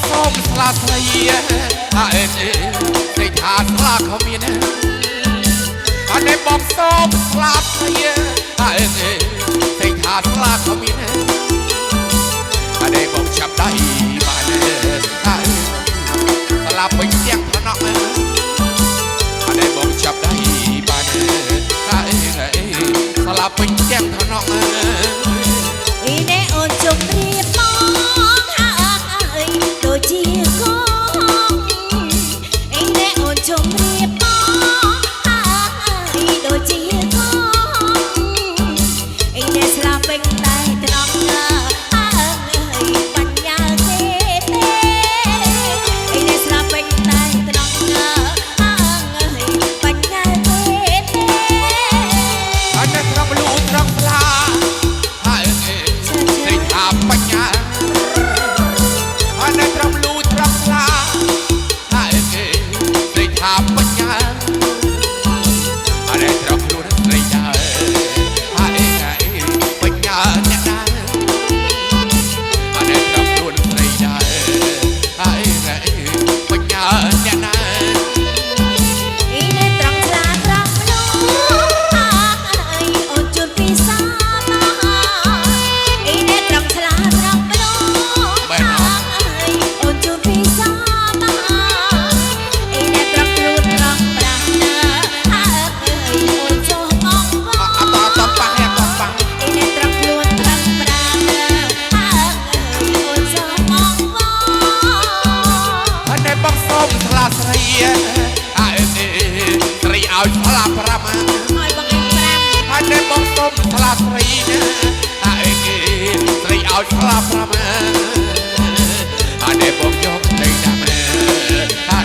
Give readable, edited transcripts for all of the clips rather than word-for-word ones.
សូមស្លាស្រីអើស្រីថាស្លាខមានអត់នេះបងសូមស្លាស្រីអើស្រីថាស្លាខមានអត់នេះបងចាប់ដៃបានអើស្លាពេញទាំងថ្នាក់អត់នេះបងចាប់ដៃបានអើស្លាពេញទាំងថ្នាក់អីនេះអូនជុំរៀបមកហើយដូចជាកងអីនេះអូនជុំរៀបមកហើយដូចជាកងអីនេះស្លាប់ពេញតែត្រង់ហើយបញ្ញាទេអីនេះស្លាប់ពេញតែត្រង់ហើយបញ្ញាទេអត់តែត្រង់លូត្រង់ស្លាបញ្ញាអត់តែត្រង់លូត្រង់ស្លាហើយស្រីថាបញ្ញាអត់តែត្រង់ខ្លួនស្រីដែរហើយបញ្ញាអ្នកណាអត់តែត្រង់ខ្លួនស្រីដែរហើយបញ្ញាអ្នកណាអីនេះត្រង់ស្លាត្រង់លូហើយអូនជួនពីសាអីនេះត្រង់ស្លាត្រង់លូហើយអូនជួនពីសាអីនេះត្រង់ខ្លួនត្រង់ប្រាស់ហើយអូនចុះមកវ៉ាអត់ប៉ះអីនេះត្រង់ខ្លួនត្រង់ប្រាស់ហើយអូនចុះមកវ៉ាអត់តែបងសូមស្លាស្រីអើស្រីឲ្យស្លា5ឲ្យបងឯង5អត់តែបងសូមស្លាស្រីអើស្រីឲ្យស្លា5អត់តែបងយកទៅដាំអើ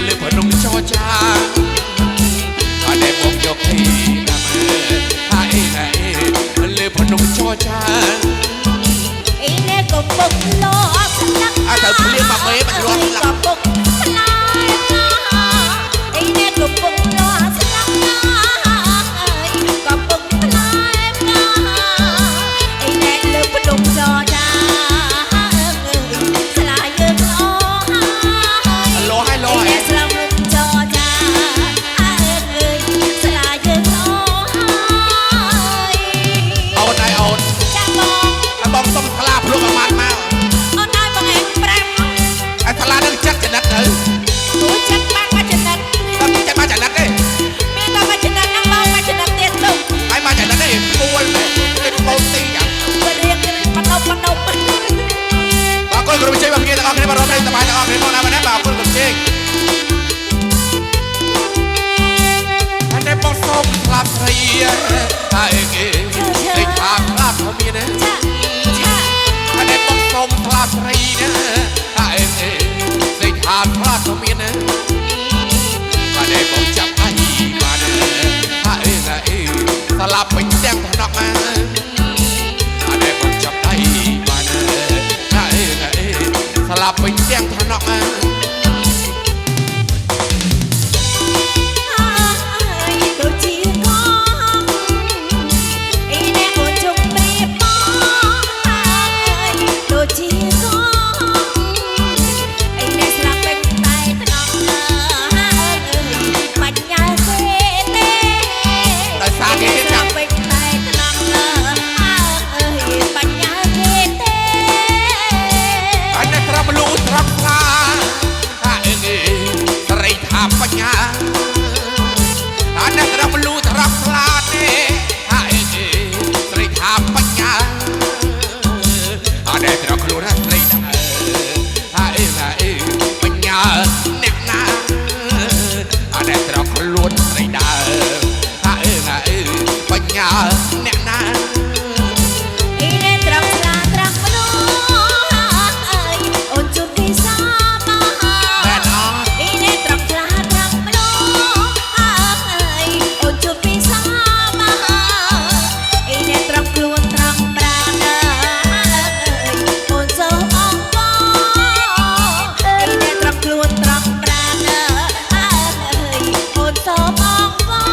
លឺភ្នំចោចាអត់តែបងយកទៅដាំអើលឺភ្នំចោចាអីនេះកំពុងលោស្លាប់អើត្រូវភ្លៀងមកមេបាច់លាត់ស្លាប់កំពុងខ្លាចអីនេះកំពុងលោស្លាប់កំពុងខ្លាចអីនេះលើភ្នំចរចាស្លាយើងលោហើយលោហើយស្លាភ្នំចរចាស្លាយើងលោហើយអូនហើយអូនចាបងបងសុំថ្លាភ្លុកអាម៉ាត់មកអូនឲ្យបងឯង5អាថ្លានឹងចិត្តចំណិតទៅអូចិត្តបាក់មកចំណិតតែចិត្តមកចំណិតទេមានតែមកចំណិតហ្នឹងបងមកចំណិតទៀតទៅហើយមកចំណិតទេពួលទេបូនទីយ៉ាងទៅរៀនបណ្ដុំបាទអរគុណគ្រូវិជ័យបងប្អូនទាំងអស់គ្នាបាទរំលែកសប្បាយទាំងអស់គ្នាមកណាបាទអរគុណគ្រូវិជ័យអត់តែបងសូមស្លាប់ស្រីហើយស្រីថាស្លាប់ក៏មានដែរអត់តែបងសូមស្លាប់ស្រីហើយស្រីថាស្លាប់ក៏មានដែរបាទតែបងចាប់អីបាទហើយស្លាប់ពេញទាំងថ្នាក់មកអត់តែបងចាប់អីបាទហើយស្លាប់ពេញទាំងថ្នាក់មកដូចជាកងអីនេះអូនជុំព្រៀបមកហើយដូចជាកងអីនេះស្លាប់ពេញតែថ្នាក់ហើយបញ្ញាទេដោយសារគេស្លាប់ពេញតែថ្នាក់ហើយបញ្ញាទេអត់តែត្រង់លូត្រង់ខ្លាស្រីថាបញ្ញាអត់តែត្រង់លូត្រង់ខ្លាទេស្រីថាបញ្ញាអត់តែត្រង់ខ្លួនស្រីដែរបញ្ញាអ្នកណាអត់តែត្រង់ខ្លួនស្រីដែរបញ្ញាអ្នកណាអីនេះត្រង់ស្លាត្រង់មនុស្សហើយអូនជួបពីសាមកមែនអត់អីនេះត្រង់ស្លាត្រង់មនុស្សហើយអូនជួបពីសាមកអីនេះត្រង់ខ្លួនត្រង់ប្រាណអូនសូមអងបងអីនេះត្រង់ខ្លួនត្រង់ប្រាណអូនសូមអងបង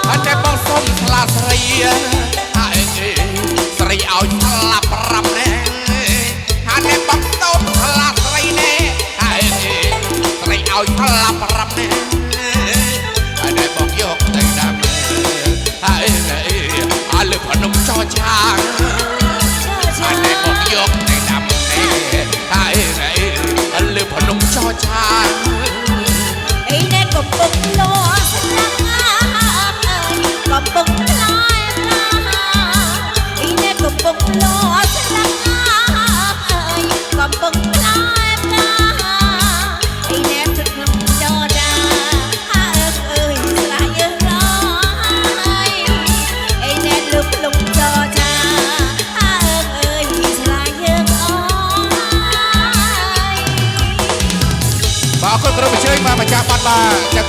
អត់តែបងសុំស្លាស្រីហើយស្រីឲ្យស្លាប់5ណែហើយតែបង លស្លាប់អើយកំពុងផ្លែផ្កាអីណែទឹកក្នុងចដាអើយស្លាយយើងរហើយអីណែលុបលងចដាអើយស្លាយយើងអើយ បាទអរគុណក្រុមអញ្ជើញមកម្ចាស់បាត់បាទ